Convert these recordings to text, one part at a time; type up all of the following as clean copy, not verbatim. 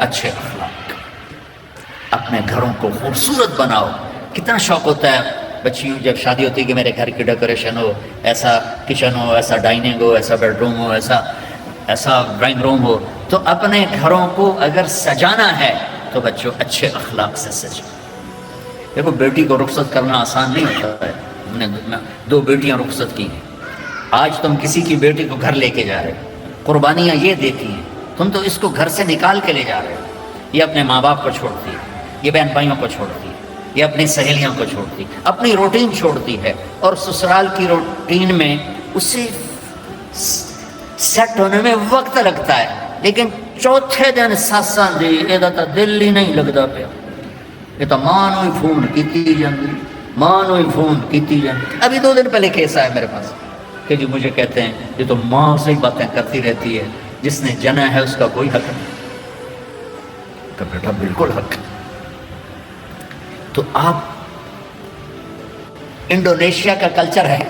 اچھے اخلاق، اپنے گھروں کو خوبصورت بناؤ۔ کتنا شوق ہوتا ہے بچیوں جب شادی ہوتی ہے کہ میرے گھر کی ڈیکوریشن ہو، ایسا کچن ہو، ایسا ڈائننگ ہو، ایسا بیڈ روم ہو، ایسا ڈرائنگ روم ہو۔ تو اپنے گھروں کو اگر سجانا ہے تو بچوں اچھے اخلاق سے سجاؤ۔ دیکھو بیٹی کو رخصت کرنا آسان نہیں ہوتا ہے، ہم نے 2 بیٹیاں رخصت کی ہیں، آج تم کسی کی بیٹی کو گھر لے کے جا رہے ہو، قربانیاں یہ دیتی ہیں، تم تو اس کو گھر سے نکال کے لے جا رہے ہو۔ یہ اپنے ماں باپ کو چھوڑتی ہے، یہ بہن بھائیوں کو چھوڑتی ہے، یہ اپنی سہیلیوں کو چھوڑتی ہے، اپنی روٹین چھوڑتی ہے، اور سسرال کی روٹین میں اسے سیٹ ہونے میں وقت لگتا ہے، لیکن چوتھے دن ساساں دی یہ دل ہی نہیں لگتا پیا، یہ تو ماں نو ہی فون کیتی جاندی، ماں نو ہی فون کیتی جاندی۔ ابھی 2 دن پہلے کیس آیا میرے پاس کہ جی مجھے کہتے ہیں یہ تو ماں سے ہی باتیں کرتی رہتی ہے، جس نے جنا ہے اس کا کوئی حق نہیں۔ کہ بیٹا بالکل حق ہے۔ تو آپ انڈونیشیا کا کلچر ہے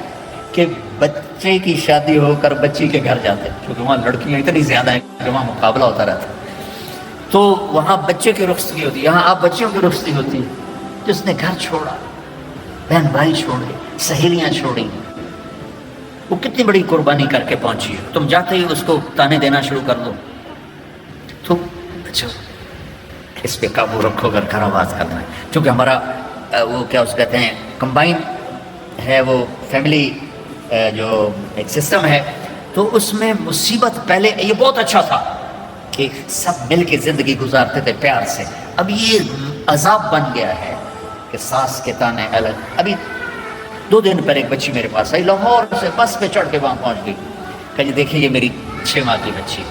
کہ بچے کی شادی ہو کر بچی کے گھر جاتے ہیں، کیونکہ وہاں لڑکیاں اتنی زیادہ ہیں کہ وہاں مقابلہ ہوتا رہتا ہے، تو وہاں بچے کی رخصتی ہوتی ہے، یہاں آپ بچیوں کی رخصتی ہوتی ہے۔ جس نے گھر چھوڑا، بہن بھائی چھوڑے، سہیلیاں چھوڑی، وہ کتنی بڑی قربانی کر کے پہنچی ہے، تم جاتے ہی اس کو تانے دینا شروع کر دو۔ تو بچوں اس پہ قابو رکھو اگر گھر آباد کرنا ہے، کیونکہ ہمارا وہ کیا اس کہتے ہیں کمبائن ہے، وہ فیملی جو ایک سسٹم ہے، تو اس میں مصیبت پہلے یہ بہت اچھا تھا کہ سب مل کے زندگی گزارتے تھے پیار سے، اب یہ عذاب بن گیا ہے کہ ساس کے تانے الگ۔ ابھی 2 دن پر ایک بچی میرے پاس آئی، لاہور سے بس پہ چڑھ کے وہاں پہنچ گئی، کہ جی دیکھیں یہ میری 6 ماہ کی بچی،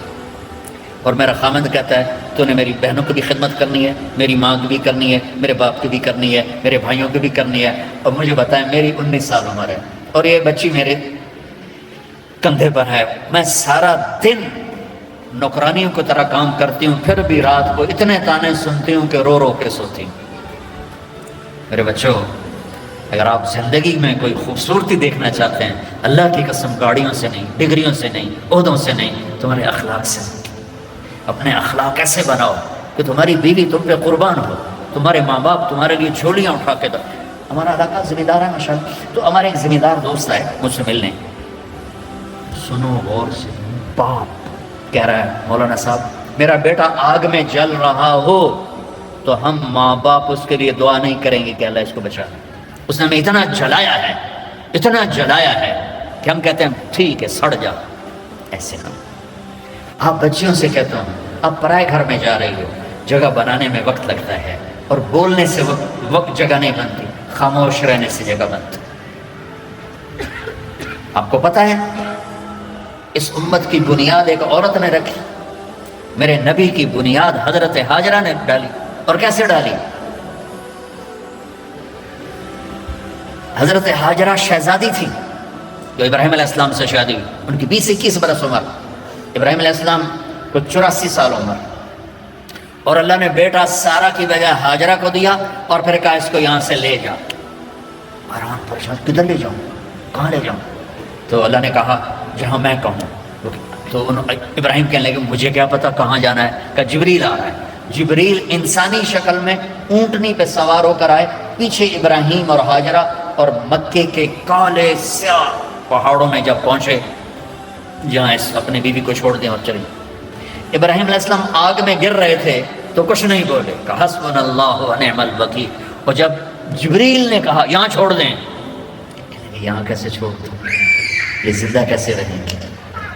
اور میرا خامند کہتا ہے تو نے میری بہنوں کی بھی خدمت کرنی ہے، میری ماں کی بھی کرنی ہے، میرے باپ کی بھی کرنی ہے، میرے بھائیوں کی بھی کرنی ہے، اور مجھے بتائیں میری 19 سال عمر ہے اور یہ بچی میرے کندھے پر ہے، میں سارا دن نوکرانیوں کی طرح کام کرتی ہوں، پھر بھی رات کو اتنے تانے سنتی ہوں کہ رو رو کے سوتی ہوں۔ میرے بچوں اگر آپ زندگی میں کوئی خوبصورتی دیکھنا چاہتے ہیں، اللہ کی قسم گاڑیوں سے نہیں، ڈگریوں سے نہیں، عہدوں سے نہیں، تمہارے اخلاق سے۔ اپنے اخلاق ایسے بناؤ کہ تمہاری بیوی تم پہ قربان ہو، تمہارے ماں باپ تمہارے لیے جھولیاں اٹھا کے دو۔ ہمارا علاقہ ذمہ دار ہے ماشاءاللہ، تو ہمارے ایک ذمہ دار دوست آئے مجھ سے ملنے، سنو غور سے، باپ کہہ رہا ہے مولانا صاحب میرا بیٹا آگ میں جل رہا ہو تو ہم ماں باپ اس کے لیے دعا نہیں کریں گے کہ اللہ اس کو بچا۔ اس نے ہمیں اتنا جلایا ہے، اتنا جلایا ہے کہ ہم کہتے ہیں ٹھیک ہے سڑ جا۔ ایسے ہم آپ بچیوں سے کہتا ہوں آپ پرائے گھر میں جا رہی ہو، جگہ بنانے میں وقت لگتا ہے، اور بولنے سے وقت جگہ نہیں بنتی، خاموش رہنے سے جگہ بنتی۔ آپ کو پتہ ہے اس امت کی بنیاد ایک عورت نے رکھی، میرے نبی کی بنیاد حضرت ہاجرہ نے ڈالی، اور کیسے ڈالی؟ حضرت ہاجرہ شہزادی تھی جو ابراہیم علیہ السلام سے شادی ہوئی، ان کی 20-21 برس عمر، ابراہیم علیہ السلام کو 84 سال عمر، اور اللہ نے بیٹا سارا کی بجائے ہاجرہ کو دیا، اور پھر کہا اس کو یہاں سے لے جا۔ حیران پریشان کدھر لے جاؤں، کہاں لے جاؤں؟ تو اللہ نے کہا جہاں میں کہوں۔ تو ابراہیم کہنے لگے مجھے کیا پتا کہاں جانا ہے؟ کہ جبریل آ رہا ہے۔ جبریل انسانی شکل میں اونٹنی پہ سوار ہو کر آئے، پیچھے ابراہیم اور ہاجرہ، اور مکے کے کالے سیاہ پہاڑوں میں جب پہنچے جہاں اس اپنے بیوی کو چھوڑ دیں اور چلیں۔ ابراہیم علیہ السلام آگ میں گر رہے تھے تو کچھ نہیں بولے، کہا حسبنا اللہ و نعم الوکیل۔ اور جب جبریل نے کہا یہاں چھوڑ دیں، یہاں کیسے چھوڑ دیں، یہ زندہ کیسے رہیں گے؟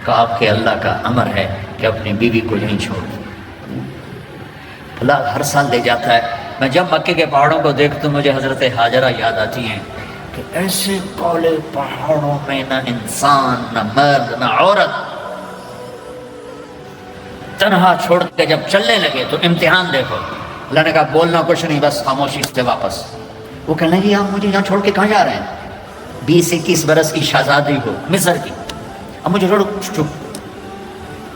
کہا آپ کے اللہ کا امر ہے کہ اپنی بیوی کو یہیں چھوڑ دیں۔ اللہ ہر سال لے جاتا ہے۔ میں جب مکے کے پہاڑوں کو دیکھتا ہوں مجھے حضرت ہاجرہ یاد آتی ہیں کہ ایسے کالے پہاڑوں میں نہ انسان، نہ مرد، نہ عورت، تنہا چھوڑ کے جب چلنے لگے تو امتحان دیکھو۔ اللہ نے کہا بولنا کچھ نہیں، بس خاموشی سے واپس۔ وہ کہنے لگے آپ مجھے یہاں چھوڑ کے کہاں جا رہے ہیں؟ 20-21 برس کی شہزادی ہو مصر کی، اب مجھے چھوڑو۔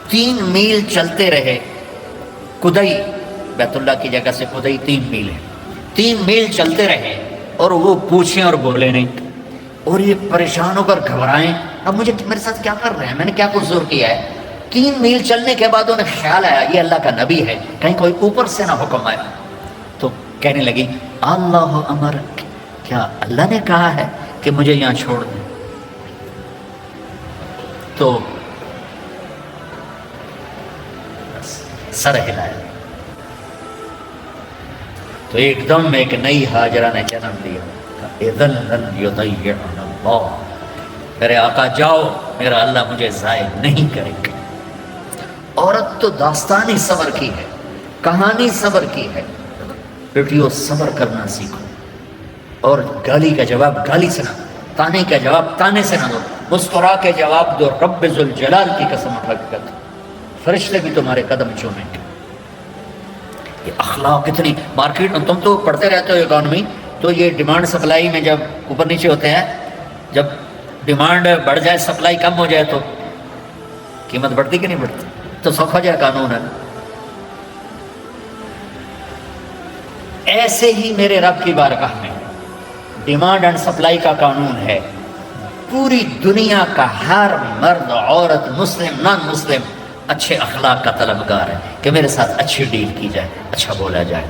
3 میل چلتے رہے، کدئی بیت اللہ کی جگہ سے کدئی 3 میل ہے، 3 میل چلتے رہے اور وہ پوچھیں اور بولے نہیں، اور یہ پریشان ہو کر گھبرائیں اب مجھے میرے ساتھ کیا کر رہے ہیں، میں نے کیا قصور کیا ہے؟ 3 میل چلنے کے بعد انہیں خیال آیا یہ اللہ کا نبی ہے، کہیں کوئی اوپر سے نہ حکم آئے، تو کہنے لگی اللہ امر، کیا اللہ نے کہا ہے کہ مجھے یہاں چھوڑ دیں؟ تو سر ہلایا، تو ایک دم ایک نئی ہاجرہ نے جنم لیا، اذن لن یضیعنا اللہ، میرے آقا جاؤ، میرا اللہ مجھے ضائع نہیں کرے گا۔ عورت تو داستانی صبر کی ہے، کہانی صبر کی ہے، بیٹیوں صبر کرنا سیکھو، اور گالی کا جواب گالی سے نہ، تانے کا جواب تانے سے نہ دو، مسکرا کے جواب دو، رب ذوالجلال کی قسم اٹھا کے کہتا، فرشتے بھی تمہارے قدم چومیں گے۔ یہ اخلاق کتنی، مارکیٹ میں تم تو پڑھتے رہتے ہو اکانومی، تو یہ ڈیمانڈ سپلائی میں جب اوپر نیچے ہوتے ہیں، جب ڈیمانڈ بڑھ جائے سپلائی کم ہو جائے تو قیمت بڑھتی کہ نہیں بڑھتی؟ تو سوکھا جائے قانون ہے۔ ایسے ہی میرے رب کی بارگاہ میں ڈیمانڈ اینڈ سپلائی کا قانون ہے، پوری دنیا کا ہر مرد عورت مسلم نان مسلم اچھے اخلاق کا طلبگار ہے کہ میرے ساتھ اچھی ڈیل کی جائے، اچھا بولا جائے،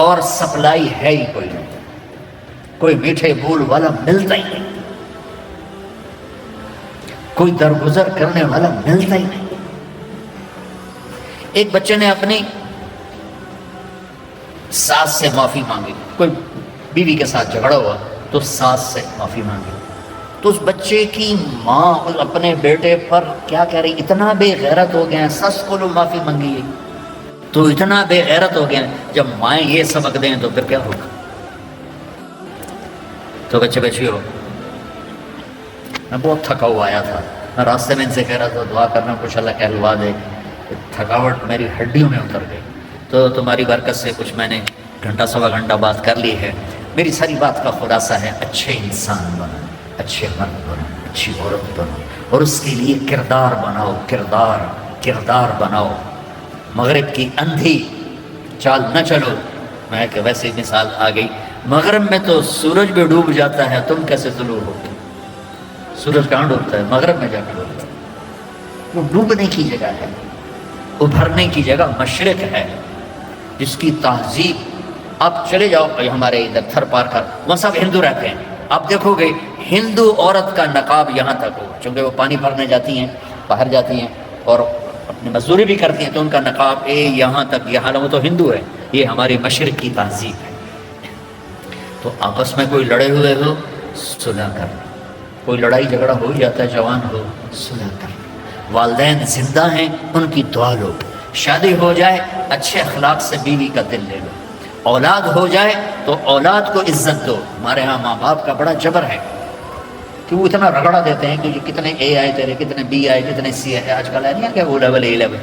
اور سپلائی ہے ہی کوئی نہیں، کوئی میٹھے بول والا ملتا ہی نہیں، کوئی درگزر کرنے والا ملتا ہی نہیں۔ ایک بچے نے اپنی ساس سے معافی مانگی، کوئی بیوی کے ساتھ جھگڑا ہوا تو ساس سے معافی مانگی، تو اس بچے کی ماں اپنے بیٹے پر کیا کہہ رہی، اتنا بے غیرت ہو گئے ہیں، سس کو لو معافی مانگی تو اتنا بے غیرت ہو گئے ہیں، جب مائیں یہ سبق دیں تو پھر کیا ہوگا؟ تو بچے بچی ہو، میں بہت تھکا ہوا آیا تھا، میں راستے میں ان سے کہہ رہا تھا دعا کرنا کچھ اللہ کہلوا دے، تھکاوٹ میری ہڈیوں میں اتر گئی، تو تمہاری برکت سے کچھ میں نے گھنٹہ سوا گھنٹہ بات کر لی ہے۔ میری ساری بات کا خلاصہ ہے اچھے انسان بنو، اچھے مرد بنو، اچھی عورت بنو، اور اس کے لیے کردار بناؤ، کردار بناؤ۔ مغرب کی اندھی چال نہ چلو، میں کہ ویسے مثال آ گئی، مغرب میں تو سورج بھی ڈوب جاتا ہے، تم کیسے طلوع ہوتے؟ سورج کہاں ڈوبتا ہے؟ مغرب میں جا کے ڈوبتا ہے۔ وہ ڈوبنے کی جگہ ہے، ابھرنے کی جگہ مشرق ہے، جس کی تہذیب، آپ چلے جاؤ ہمارے ادھر تھر پارکر، وہاں سب ہندو رہتے ہیں، آپ دیکھو گے ہندو عورت کا نقاب یہاں تک ہو، چونکہ وہ پانی بھرنے جاتی ہیں، باہر جاتی ہیں اور اپنی مزدوری بھی کرتی ہیں، تو ان کا نقاب یہاں تک، یہ حالانکہ وہ تو ہندو ہے، یہ ہماری مشرق کی تہذیب ہے۔ تو آپس میں کوئی لڑے ہوئے ہو صلح کر، کوئی لڑائی جھگڑا ہو جاتا ہے جوان ہو صلح کر، والدین زندہ ہیں ان کی دعا لو، شادی ہو جائے اچھے اخلاق سے بیوی کا دل لے لو، اولاد ہو جائے تو اولاد کو عزت دو۔ ہمارے ہاں ماں باپ کا بڑا جبر ہے کہ وہ اتنا رگڑا دیتے ہیں کہ کتنے اے آئے تیرے، کتنے بی آئے، کتنے سی آئے، آج کل ہے نہیں کیا وہ لیول اے لیول،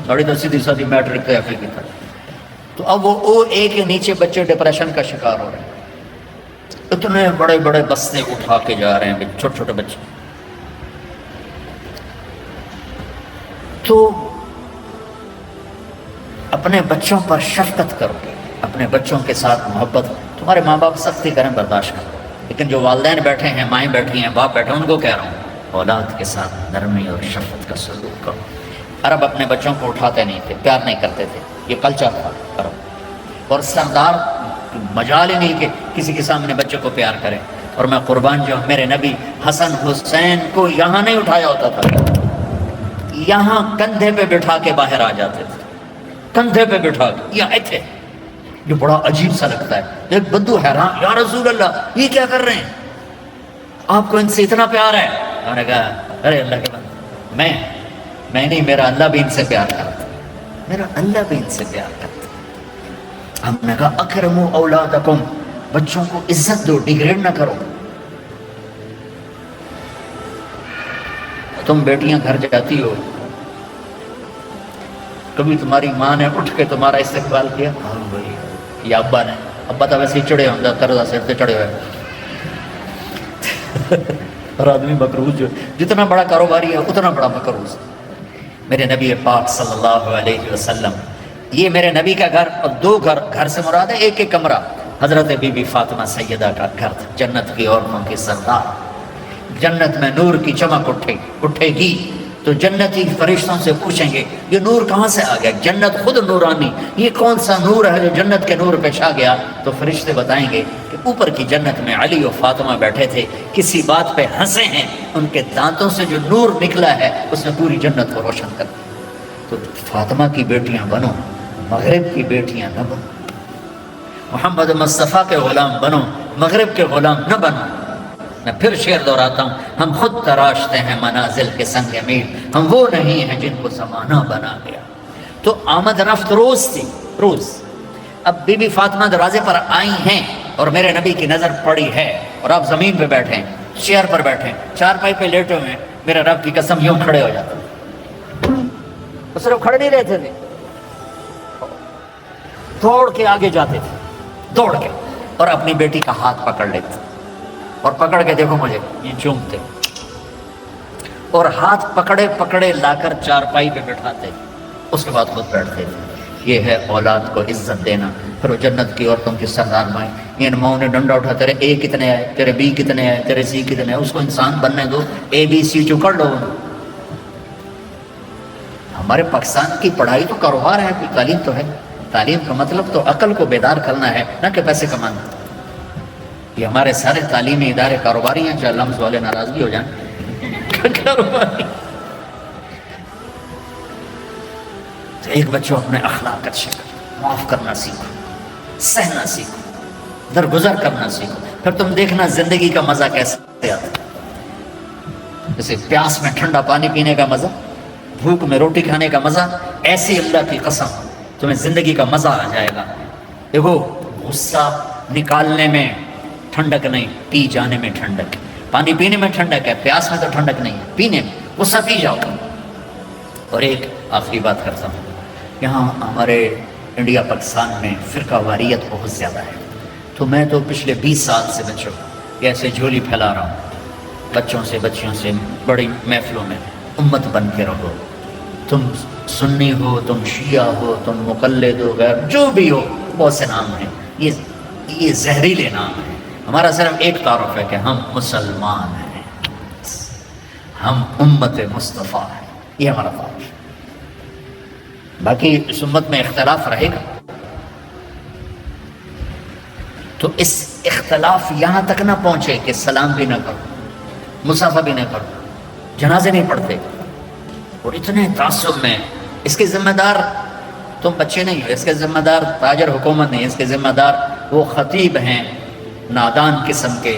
بڑی تو سیدھی سادھی میٹرک کا ایفل کی طرح، تو اب وہ او اے کے نیچے بچے ڈپریشن کا شکار ہو رہے ہیں، اتنے بڑے بڑے بستے اٹھا کے جا رہے ہیں چھوٹے چھوٹے بچے۔ تو اپنے بچوں پر شفقت کرو، اپنے بچوں کے ساتھ محبت، تمہارے ماں باپ سختی کریں برداشت کرو، لیکن جو والدین بیٹھے ہیں، مائیں بیٹھی ہیں، باپ بیٹھے ہیں، ان کو کہہ رہا ہوں اولاد کے ساتھ نرمی اور شفقت کا سلوک کرو۔ عرب اپنے بچوں کو اٹھاتے نہیں تھے، پیار نہیں کرتے تھے، یہ کلچر تھا عرب، اور سردار مجال ہی نہیں کہ کسی کے سامنے بچے کو پیار کرے۔ اور میں قربان جو میرے نبی حسن حسین کو یہاں نہیں اٹھایا ہوتا تھا، یہاں کندھے پہ بٹھا کے باہر آ جاتے تھے، کندھے پہ بٹھا کے یہاں تھے۔ یہ بڑا عجیب سا لگتا ہے، ایک بدو حیران، یا رسول اللہ یہ کیا کر رہے ہیں، آپ کو ان سے اتنا پیار ہے؟ میں نے کہا ارے اللہ کے بندے، میں نہیں، میرا اللہ بھی ان سے پیار کرتا، میرا اللہ بھی ان سے پیار کرتا۔ ہم نے کہا اکرموا اولادکم، بچوں کو عزت دو، ڈیگریڈ نہ کرو۔ تم بیٹیاں گھر جاتی ہو، کبھی تمہاری ماں نے اٹھ کے تمہارا استقبال کیا؟ ہاں بھائی، یا ابا نے، ابا تو ویسے ہی چڑھے ہوں، قرضہ سر سے چڑھے ہوئے، اور آدمی مقروض جو جتنا بڑا کاروباری ہے اتنا بڑا مقروض۔ میرے نبی پاک صلی اللہ علیہ وسلم، یہ میرے نبی کا گھر، اور دو گھر سے مراد ہے ایک ایک کمرہ، حضرت بی بی فاطمہ سیدہ کا گھر تھا، جنت کی عورتوں کی سردار، جنت میں نور کی چمک اٹھے گی، تو جنتی فرشتوں سے پوچھیں گے یہ نور کہاں سے آ گیا؟ جنت خود نورانی، یہ کون سا نور ہے جو جنت کے نور پہ چھا گیا؟ تو فرشتے بتائیں گے کہ اوپر کی جنت میں علی و فاطمہ بیٹھے تھے، کسی بات پہ ہنسے ہیں، ان کے دانتوں سے جو نور نکلا ہے اس نے پوری جنت کو روشن کر دیا۔ تو فاطمہ کی بیٹیاں بنو، مغرب کی بیٹیاں نہ بنو، محمد مصطفیٰ کے غلام بنو، مغرب کے غلام نہ بنو۔ میں پھر شعر دہراتا ہوں، ہم خود تراشتے ہیں منازل کے سنگ میل، ہم وہ نہیں ہیں جن کو زمانہ بنا گیا۔ تو آمد رفت روز تھی، روز۔ اب بی بی فاطمہ دروازے پر آئی ہیں اور میرے نبی کی نظر پڑی ہے، اور آپ زمین پہ بیٹھے ہیں، چیئر پر بیٹھے ہیں، چارپائی پہ لیٹے ہوئے ہیں، میرے رب کی قسم یوں کھڑے ہو جاتے ہیں۔ وہ صرف کھڑے نہیں رہتے تھے، دوڑ کے آگے جاتے تھے، دوڑ کے، اور اپنی بیٹی کا ہاتھ پکڑ لیتے اور پکڑ کے دیکھو مجھے، یہ چومتے اور ہاتھ پکڑے پکڑے لا کر چارپائی پہ بٹھاتے، اس کے بعد خود بیٹھتے تھے۔ یہ ہے اولاد کو عزت دینا۔ پھر وہ جنت کی عورتوں کی سردار مائیں، ان ماؤں نے ڈنڈا اٹھا، تیرے اے کتنے آئے، تیرے بی کتنے آئے، تیرے سی کتنے آئے، اس کو انسان بننے دو، اے بی سی چکڑ لو۔ ہمارے پاکستان کی پڑھائی تو کاروبار ہے، کوئی تعلیم تو ہے۔ تعلیم کا مطلب تو عقل کو بیدار کرنا ہے، نہ کہ پیسے کمانا۔ یہ ہمارے سارے تعلیمی ادارے کاروباری ہیں، چاہے لمز والے ناراضگی ہو جائیں، کاروباری۔ تو ایک بچوں اپنے اخلاق اچھے کرو، معاف کرنا سیکھو، سہنا سیکھو، درگزر کرنا سیکھو، پھر تم دیکھنا زندگی کا مزہ کیسے آتا ہے۔ جیسے پیاس میں ٹھنڈا پانی پینے کا مزہ، بھوک میں روٹی کھانے کا مزہ، ایسے اللہ کی قسم تمہیں زندگی کا مزہ آ جائے گا۔ دیکھو غصہ نکالنے میں ٹھنڈک نہیں، پی جانے میں ٹھنڈک ہے۔ پانی پینے میں ٹھنڈک ہے، پیاس میں تو ٹھنڈک نہیں ہے، پینے میں غصہ پی جاؤ۔ اور ایک آخری بات کرتا ہوں، یہاں ہمارے انڈیا پاکستان میں فرقہ واریت بہت زیادہ ہے، تو میں تو پچھلے 20 سال سے بچوں ایسے جھولی پھیلا رہا ہوں، بچوں سے بچیوں سے، بڑی محفلوں میں، امت بن کے رہو۔ تم سنی ہو، تم شیعہ ہو، تم مقلد ہو، غیر جو بھی ہو، بہت سے نام ہیں، یہ زہریلے نام ہیں۔ ہمارا صرف ایک تعارف ہے کہ ہم مسلمان ہیں، ہم امت مصطفیٰ ہیں، یہ ہمارا تعارف ہے۔ باقی اس امت میں اختلاف رہے گا، تو اس اختلاف یہاں تک نہ پہنچے کہ سلام بھی نہ کرو، مصافحہ بھی نہ کرو، جنازے نہیں پڑھتے، اور اتنے تعصب میں۔ اس کے ذمہ دار تم بچے نہیں ہو، اس کے ذمہ دار تاجر حکومت نہیں، اس کے ذمہ دار وہ خطیب ہیں نادان قسم کے،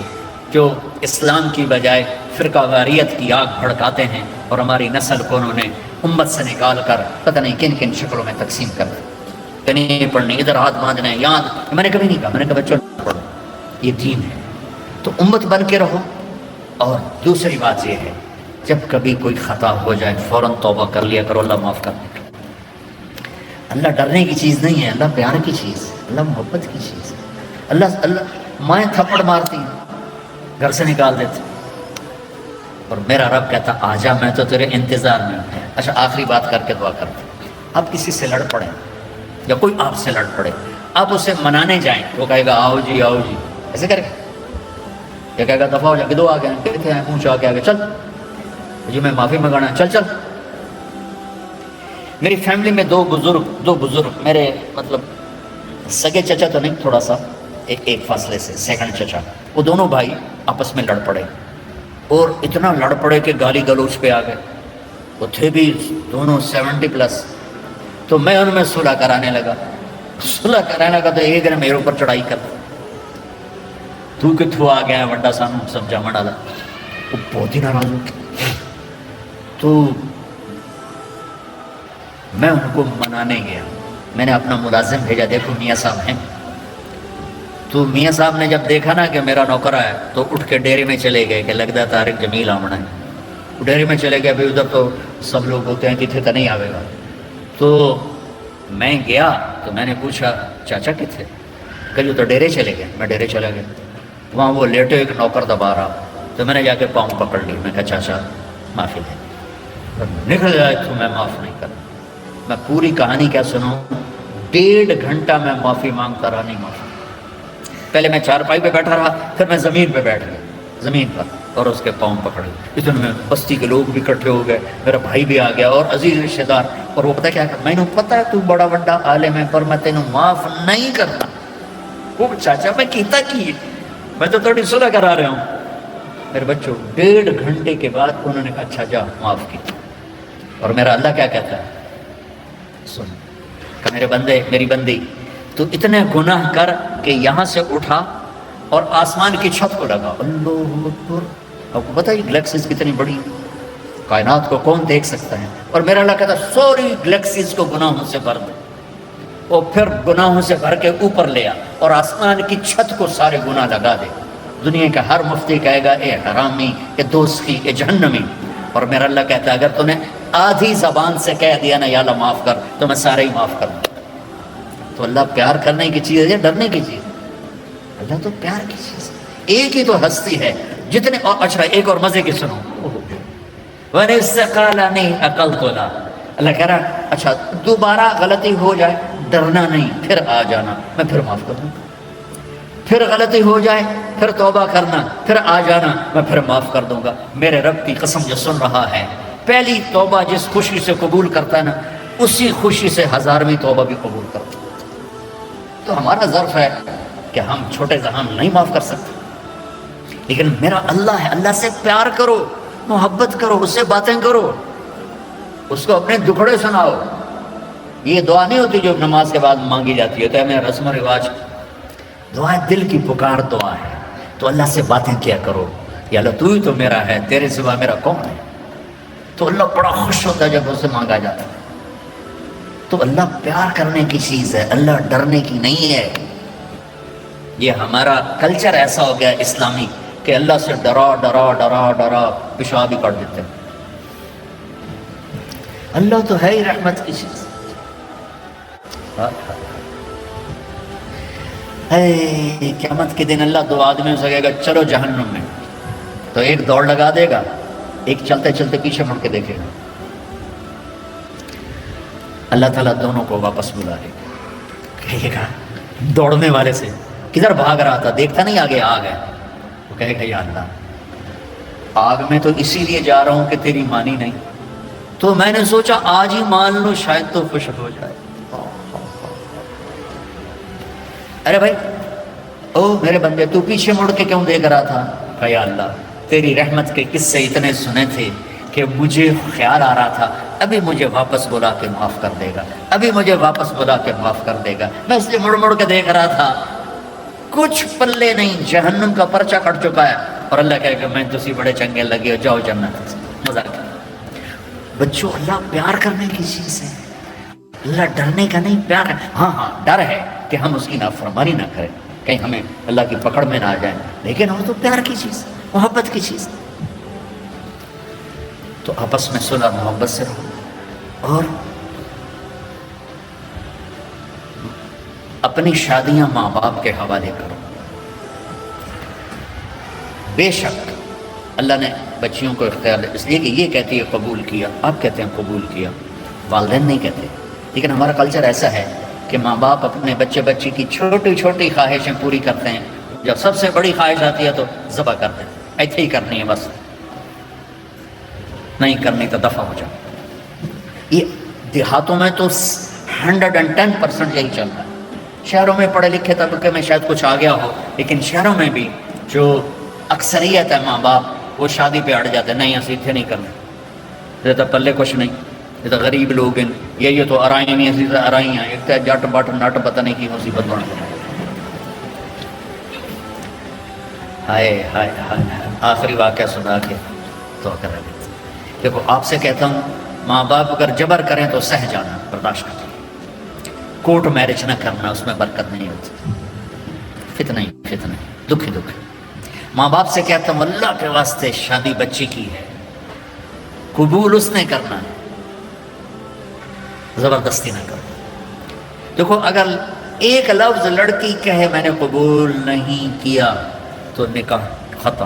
جو اسلام کی بجائے فرقہ واریت کی آگ بھڑکاتے ہیں، اور ہماری نسل کو انہوں نے امت سے نکال کر پتہ نہیں کن کن شکلوں میں تقسیم کر دی۔ نہیں پڑھنی، ادھر ہاتھ باندھنے، یاد، میں نے کبھی نہیں کہا، میں نے کہا بچوں پڑھو، یہ دین ہے۔ تو امت بن کے رہو۔ اور دوسری بات یہ ہے، جب کبھی کوئی خطا ہو جائے فوراً توبہ کر لیا کرو، اللہ معاف کر دے گا۔ اللہ ڈرنے کی چیز نہیں ہے، اللہ پیار کی چیز ہے، اللہ محبت کی چیز ہے۔ اللہ مائیں تھپڑ مارتی ہیں، گھر سے نکال دیتے، اور میرا رب کہتا آجا، میں تو تیرے انتظار میں ہوں۔ اچھا آخری بات کر کے دعا کرتے ہیں، آپ کسی سے لڑ پڑیں یا کوئی آپ سے لڑ پڑے، آپ اسے منانے جائیں، وہ کہے گا آؤ جی آؤ جی، ایسے کرے گا، یہ کہے گا دفعہ ہو جا کے، دو آ گئے کہتے ہیں اونچا آ کے آگے چل جی میں معافی منگانا، چل چل۔ میری فیملی میں دو بزرگ میرے مطلب سگے چچا تو نہیں، تھوڑا سا ایک فاصلے سے سیکنڈ چچا، وہ دونوں بھائی آپس میں لڑ پڑے، اور اتنا لڑ پڑے کہ گالی گلوچ پہ آ گئے۔ وہ تھے بھی دونوں 70+، تو میں ان میں صلح کرانے لگا تو ایک نے میرے اوپر چڑھائی کر، تو کتوں آ گیا وڈا سانو سمجھا ڈالا، وہ بہت ہی ناراض ہو گیا۔ تو میں ان کو منانے گیا، میں نے اپنا ملازم بھیجا، دیکھو میاں صاحب ہیں۔ تو میاں صاحب نے جب دیکھا نا کہ میرا نوکر ہے، تو اٹھ کے ڈیری میں چلے گئے کہ لگتا ہے طارق جمیل آمنا ہے۔ ڈیری میں چلے گئے، بھی ادھر تو سب لوگ ہوتے ہیں، کتنے تو نہیں آئے گا۔ تو میں گیا تو میں نے پوچھا چاچا کتنے، کہ تو ڈیرے چلے گئے۔ میں ڈیرے چلا گیا، وہاں وہ لیٹے ایک نوکر دبا رہا، تو میں نے جا کے پاؤں پکڑ لی، میں کہا چاچا معافی دے، نکل جائے تو میں معاف نہیں کروں۔ میں پوری کہانی کیا سنوں، 1.5 گھنٹہ میں معافی مانگتا رہا، نہیں معافی۔ پہلے میں چارپائی پہ بیٹھا رہا، پھر میں زمین پہ بیٹھ گیا، زمین پر اور اس کے پاؤں پکڑے. اتنے میں بستی کے لوگ بھی اکٹھے ہو گئے, میرا بھائی بھی آ گیا اور عزیز رشتے دار. اور وہ پتہ کیا کہ میں نے پتہ ہے تو بڑا بڑا عالم ہے پر میں تینوں معاف نہیں کرتا. وہ چاچا میں کیتا کی میں تو تھوڑی صلح کرا رہا ہوں. میرے بچوں 1.5 گھنٹے کے بعد انہوں نے کہا اچھا جا معاف کی. اور میرا اللہ کیا کہتا ہے, سن کہ میرے بندے میری بندی تو اتنے گناہ کر کہ یہاں سے اٹھا اور آسمان کی چھت کو لگا. اللہ اکبر. آپ کو پتہ ہے گلیکسیز کتنی بڑی, کائنات کو کون دیکھ سکتا ہے. اور میرا اللہ کہتا ہے سوری گلیکسیز کو گناہوں سے بھر دے. اور پھر گناہوں سے بھر کے اوپر لے آ اور آسمان کی چھت کو سارے گناہ لگا دے. دنیا کا ہر مفتی کہے گا اے حرامی, اے دوستی, اے جہنمی. اور میرا اللہ کہتا ہے اگر تو نے آدھی زبان سے کہہ دیا نا یا اللہ معاف کر تو میں سارے ہی معاف کر دوں. تو اللہ پیار کرنے کی چیز ہے یا ڈرنے کی چیز؟ اللہ تو پیار کی چیز ہے. ایک ہی تو ہستی ہے جتنے. اچھا ایک اور مزے کی سنو. وَنِسْتَقَالَنِي أَقَلْتُنَا. اللہ کہہ رہا اچھا دوبارہ غلطی ہو جائے ڈرنا نہیں, پھر آ جانا میں پھر معاف کر دوں. پھر غلطی ہو جائے پھر توبہ کرنا, پھر آ جانا میں پھر معاف کر دوں گا. میرے رب کی قسم جو سن رہا ہے, پہلی توبہ جس خوشی سے قبول کرتا ہے نا اسی خوشی سے 1000ویں توبہ بھی قبول کرتا ہے. تو ہمارا ظرف ہے کہ ہم چھوٹے ذہان نہیں معاف کر سکتے, لیکن میرا اللہ ہے. اللہ سے پیار کرو, محبت کرو, اس سے باتیں کرو, اس کو اپنے دکھڑے سناؤ. یہ دعا نہیں ہوتی جو نماز کے بعد مانگی جاتی ہے, تو ہے میرا رسم و رواج. دعا دل کی پکار دعا ہے. تو اللہ سے باتیں کیا کرو, یا اللہ تو ہی تو میرا ہے, تیرے سوا میرا کون ہے. تو اللہ بڑا خوش ہوتا ہے جب اسے مانگا جاتا ہے. تو اللہ پیار کرنے کی چیز ہے, اللہ ڈرنے کی نہیں ہے. یہ ہمارا کلچر ایسا ہو گیا اسلامی کہ اللہ سے ڈرا ڈرا ڈرا ڈرا پیشاب بھی کر دیتے ہیں. اللہ تو ہے ہی رحمت کی چیز. قیامت کے دن اللہ 2 آدمیوں سے کہے گا چلو جہنم میں, تو ایک دوڑ لگا دے گا, ایک چلتے چلتے پیچھے مڑ کے دیکھے گا. اللہ تعالیٰ دونوں کو واپس بلا لے گا, کہے گا دوڑنے والے سے کدھر بھاگ رہا تھا, دیکھتا نہیں آگے آگ ہے. وہ کہے گا یا اللہ آگ میں تو اسی لیے جا رہا ہوں کہ تیری مانی نہیں, تو میں نے سوچا آج ہی مان لو شاید تو خوش ہو جائے. ارے بھائی او میرے بندے تو پیچھے مڑ کے کیوں دیکھ رہا تھا؟ کہ یا اللہ تیری رحمت کے قصے اتنے سنے تھے کہ مجھے خیال آ رہا تھا ابھی مجھے واپس بلا کے معاف کر دے گا, ابھی مجھے واپس بلا کے معاف کر دے گا. میں اس لیے مڑ مڑ کے دیکھ رہا تھا, کچھ پلے نہیں, جہنم کا پرچہ کٹ چکا ہے. اور اللہ کہے کہ میں تسی بڑے چنگے لگے ہو, جاؤ جنت. مزہ کیا بچوں, اللہ پیار کرنے کی چیز ہے, اللہ ڈرنے کا نہیں, پیار ہے. ہاں ہاں ڈر ہے کہ ہم اس کی نافرمانی نہ کریں, کہیں ہمیں اللہ کی پکڑ میں نہ آ جائیں, لیکن وہ تو پیار کی چیز, محبت کی چیز. تو آپس میں صلح محبت سے رہو اور اپنی شادیاں ماں باپ کے حوالے کرو. بے شک اللہ نے بچیوں کو اختیار دیا, اس لیے کہ یہ کہتی ہے قبول کیا, آپ کہتے ہیں قبول کیا, والدین نہیں کہتے. لیکن ہمارا کلچر ایسا ہے کہ ماں باپ اپنے بچے بچی کی چھوٹی چھوٹی خواہشیں پوری کرتے ہیں, جب سب سے بڑی خواہش آتی ہے تو ذبح کرتے ہیں, ایسے ہی کرنی ہے بس, نہیں کرنی تو دفع ہو جائے. یہ دیہاتوں میں تو 110% یہی چل رہا ہے. شہروں میں پڑھے لکھے طبقے میں شاید کچھ آ گیا ہو, لیکن شہروں میں بھی جو اکثریت ہے ماں باپ وہ شادی پہ اڑ جاتے ہیں, نہیں ایسے اتنے نہیں کرنا, یہ تو پلے کچھ نہیں, یہ تو غریب لوگ ہیں, یہ تو ارائی نہیں, ایسی تو ارائی ہیں, ایک تو جٹ بٹ نٹ پتہ نہیں کی مصیبت بڑھ گئی. ہائے ہائے ہائے, آخری واقعہ سنا کے تو کر رہے. دیکھو آپ سے کہتا ہوں, ماں باپ اگر جبر کریں تو سہ جانا, برداشت کریں. کورٹ میرج نہ کرنا, اس میں برکت نہیں ہوتی, فتنہ ہی فتنہ, دکھ ہی دکھ. ماں باپ سے کہتا ہوں اللہ کے واسطے شادی بچی کی ہے, قبول اس نے کرنا ہے, زبردستی نہ کرو. دیکھو اگر ایک لفظ لڑکی کہے میں نے قبول نہیں کیا تو نکاح ختم.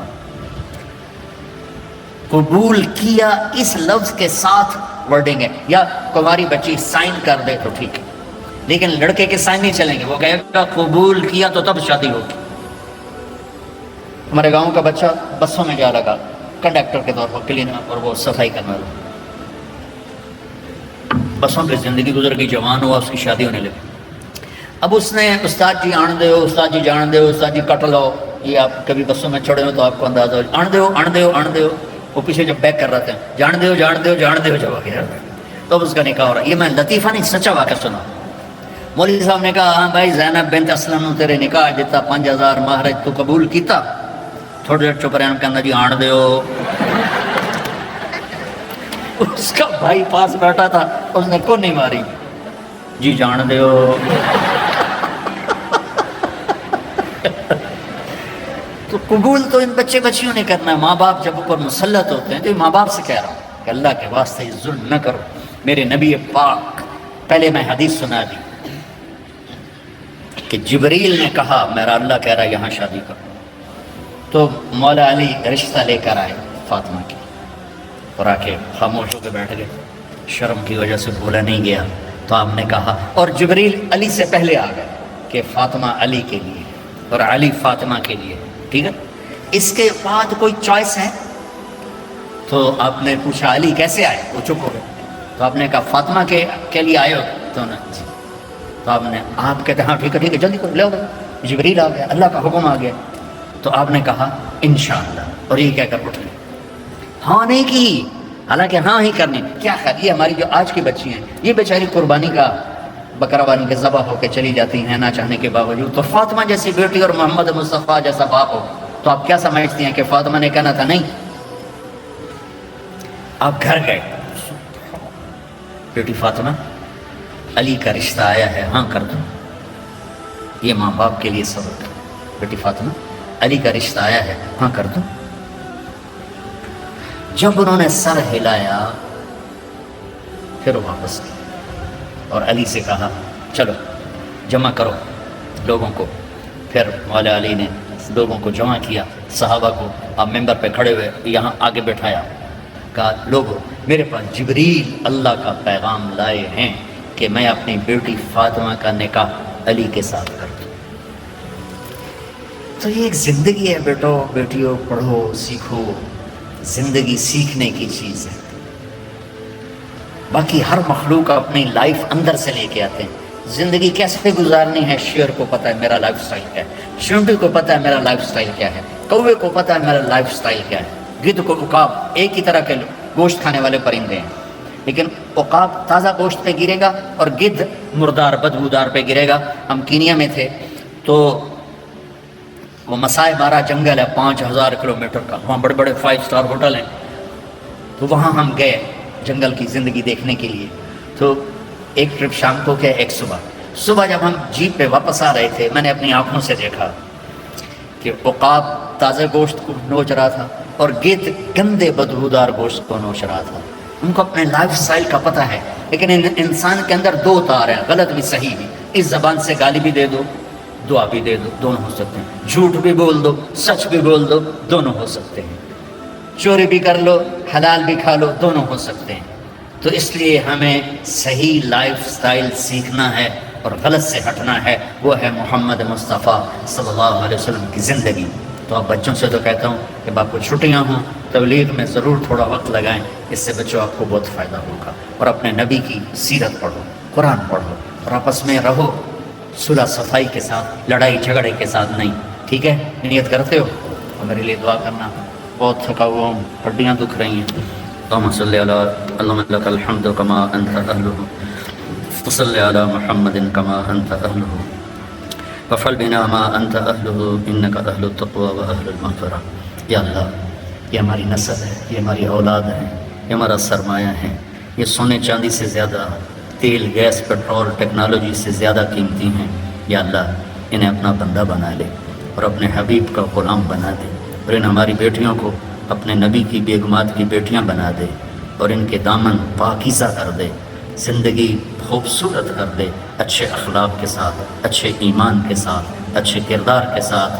قبول کیا اس لفظ کے ساتھ ورڈنگ ہے, یا کماری بچی سائن کر دے تو ٹھیک ہے, لیکن لڑکے کے سائن نہیں چلیں گے. وہ کہے گا قبول کیا تو تب شادی ہوگی. ہمارے گاؤں کا بچہ بسوں میں جا لگا کنڈکٹر کے طور پر، کلینر، اور وہ صفائی کرنے والا، بسوں پہ زندگی گزر گئی، جوان ہوا، اس کی شادی ہونے لگی۔ اب اس نے استاد جی آن دے ہو، استاد جی جان دے ہو، استاد جی کٹ لو، یہ آپ کبھی بسوں میں چڑھے ہو تو آپ کو اندازہ ہو، آن دے ہو آن دے ہو آن دے ہو، وہ پیچھے جب بیک کر رہے تھے جان دے ہو جان دے ہو جان دے ہو، جب آگے تو اب اس کا نکاح ہو رہا ہے۔ یہ میں لطیفہ نہیں، سچا واقعہ سنا۔ مولوی صاحب نے کہا ہاں بھائی زینب بنت اسلم نو تیرے نکاح دیتا 5000 مہرج تو قبول کیتا؟ تھوڑی دیر چپ رہے، کہنا جی آن دے ہو۔ اس کا بھائی پاس بیٹھا تھا، اس نے کو نہیں ماری، جی جان دے ہو۔ تو قبول تو ان بچے بچیوں نے کرنا ہے۔ ماں باپ جب اوپر مسلط ہوتے ہیں تو ماں باپ سے کہہ رہا ہوں کہ اللہ کے واسطے ظلم نہ کرو۔ میرے نبی پاک، پہلے میں حدیث سنا دی کہ جبریل نے کہا میرا اللہ کہہ رہا ہے یہاں شادی کرو، تو مولا علی رشتہ لے کر آئے فاطمہ کی، اور آ کے خاموش ہو کے بیٹھ گئے، شرم کی وجہ سے بولا نہیں گیا۔ تو آپ نے کہا، اور جبریل علی سے پہلے آ گئے کہ فاطمہ علی کے لیے اور علی فاطمہ کے لیے، ٹھیک ہے۔ اس کے بعد کوئی چوائس ہے؟ تو آپ نے پوچھا علی کیسے آئے؟ وہ چپ ہو گئے۔ تو آپ نے کہا فاطمہ کے لیے آئے ہو؟ تو جی۔ تو آپ کہتے ہاں ٹھیک ہے ٹھیک ہے جلدی کرو، لے آؤ۔ جبریل آ گیا، اللہ کا حکم آ گیا۔ تو آپ نے کہا انشاءاللہ، اور یہ کہہ کر اٹھ گئے۔ ہاں نہیں کی، حالانکہ ہاں ہی کرنی۔ کیا خیال، یہ ہماری جو آج کی بچی ہیں، یہ بیچاری قربانی کا بکرا بانی کے ذبح ہو کے چلی جاتی ہیں نہ چاہنے کے باوجود، تو فاطمہ جیسی بیٹی اور محمد مصطفیٰ جیسا باپ ہو تو آپ کیا سمجھتی ہیں کہ فاطمہ نے کہنا تھا نہیں؟ آپ گھر گئے، بیٹی فاطمہ علی کا رشتہ آیا ہے، ہاں کر دو۔ یہ ماں باپ کے لیے سبق ہے، بیٹی فاطمہ علی کا رشتہ آیا ہے، ہاں کر دو۔ جب انہوں نے سر ہلایا پھر واپس گئے اور علی سے کہا چلو جمع کرو لوگوں کو۔ پھر مولا علی نے لوگوں کو جمع کیا، صحابہ کو آپ ممبر پہ کھڑے ہوئے یہاں آگے بٹھایا، کہا لوگوں میرے پاس جبریل اللہ کا پیغام لائے ہیں کہ میں اپنی بیٹی فاطمہ کا نکاح علی کے ساتھ کر دوں۔ تو یہ ایک زندگی ہے بیٹو بیٹیوں، پڑھو سیکھو، زندگی سیکھنے کی چیز ہے۔ باقی ہر مخلوق اپنی لائف اندر سے لے کے آتے ہیں۔ زندگی کیسے گزارنی ہے، شیر کو پتہ ہے میرا لائف سٹائل کیا ہے، چونٹی کو پتہ ہے میرا لائف سٹائل کیا ہے، کوے کو پتہ ہے میرا لائف سٹائل کیا ہے۔ گدھ کو عقاب ایک ہی طرح کے گوشت کھانے والے پرندے ہیں، لیکن عقاب تازہ گوشت پہ گرے گا اور گدھ مردار بدبودار پہ گرے گا۔ ہم کینیا میں تھے تو وہ مسائے مارا جنگل ہے 5000 کلومیٹر کا، وہاں بڑے بڑے 5 اسٹار ہوٹل ہیں، تو وہاں ہم گئے جنگل کی زندگی دیکھنے کے لیے۔ تو ایک ٹرپ شام کو کیا، ایک صبح جب ہم جیپ پہ واپس آ رہے تھے، میں نے اپنی آنکھوں سے دیکھا کہ عقاب تازہ گوشت کو نوچ رہا تھا اور گدھ گندے بدبودار گوشت کو نوچ رہا تھا۔ ان کو اپنے لائف سٹائل کا پتہ ہے، لیکن انسان کے اندر دو تار ہیں، غلط بھی صحیح بھی۔ اس زبان سے گالی بھی دے دو، دعا بھی دے دو، دونوں ہو سکتے ہیں۔ جھوٹ بھی بول دو، سچ بھی بول دو، دونوں ہو سکتے ہیں۔ چوری بھی کر لو، حلال بھی کھا لو، دونوں ہو سکتے ہیں۔ تو اس لیے ہمیں صحیح لائف سٹائل سیکھنا ہے اور غلط سے ہٹنا ہے، وہ ہے محمد مصطفیٰ صلی اللہ علیہ وسلم کی زندگی۔ تو اب بچوں سے تو کہتا ہوں کہ آپ کو چھٹیاں ہوں، تبلیغ میں ضرور تھوڑا وقت لگائیں، اس سے بچوں آپ کو بہت فائدہ ہوگا۔ اور اپنے نبی کی سیرت پڑھو، قرآن پڑھو، اور آپس میں رہو صلح صفائی کے ساتھ، لڑائی جھگڑے کے ساتھ نہیں، ٹھیک ہے؟ نیت کرتے ہو اور میرے لیے دعا کرنا، بہت تھکا ہوا ہوں، ہڈیاں دکھ رہی ہیں۔ اللهم صل على اللهم لك الحمد كما انت اهله وصل على محمد كما انت اهله وفعل بنا ما انت اهله انك اهل التقوى واهل المغفرة۔ یا اللہ، یہ ہماری نسل ہے، یہ ہماری اولاد ہے، یہ ہمارا سرمایہ ہے، یہ سونے چاندی سے زیادہ، تیل گیس پیٹرول ٹیکنالوجی سے زیادہ قیمتی ہیں۔ یا اللہ، انہیں اپنا بندہ بنا لے اور اپنے حبیب کا غلام بنا دے، اور ان ہماری بیٹیوں کو اپنے نبی کی بیگمات کی بیٹیاں بنا دے، اور ان کے دامن پاکیزہ کر دے، زندگی خوبصورت کر دے، اچھے اخلاق کے ساتھ، اچھے ایمان کے ساتھ، اچھے کردار کے ساتھ۔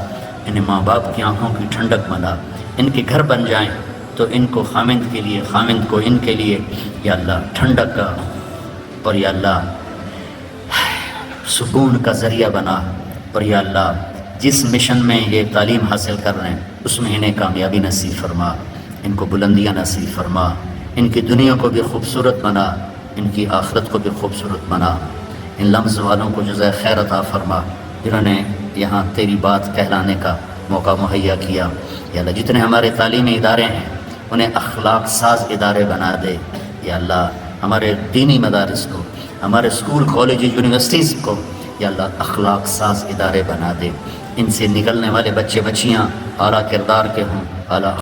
انہیں ماں باپ کی آنکھوں کی ٹھنڈک ملا، ان کے گھر بن جائیں تو ان کو خامند کے لیے، خامند کو ان کے لیے یا اللہ ٹھنڈک کا اور یا اللہ سکون کا ذریعہ بنا۔ اور یا اللہ جس مشن میں یہ تعلیم حاصل کر رہے ہیں اس میں انہیں کامیابی نصیب فرما، ان کو بلندیاں نصیب فرما، ان کی دنیا کو بھی خوبصورت بنا، ان کی آخرت کو بھی خوبصورت بنا، ان لمز والوں کو جزائے خیر عطا فرما جنہوں نے یہاں تیری بات کہلانے کا موقع مہیا کیا۔ یا اللہ جتنے ہمارے تعلیمی ادارے ہیں انہیں اخلاق ساز ادارے بنا دے۔ یا اللہ ہمارے دینی مدارس کو، ہمارے اسکول کالج یونیورسٹیز کو یا اللہ اخلاق ساز ادارے بنا دے، ان سے نکلنے والے بچے بچیاں اعلیٰ کردار کے ہوں، اعلیٰ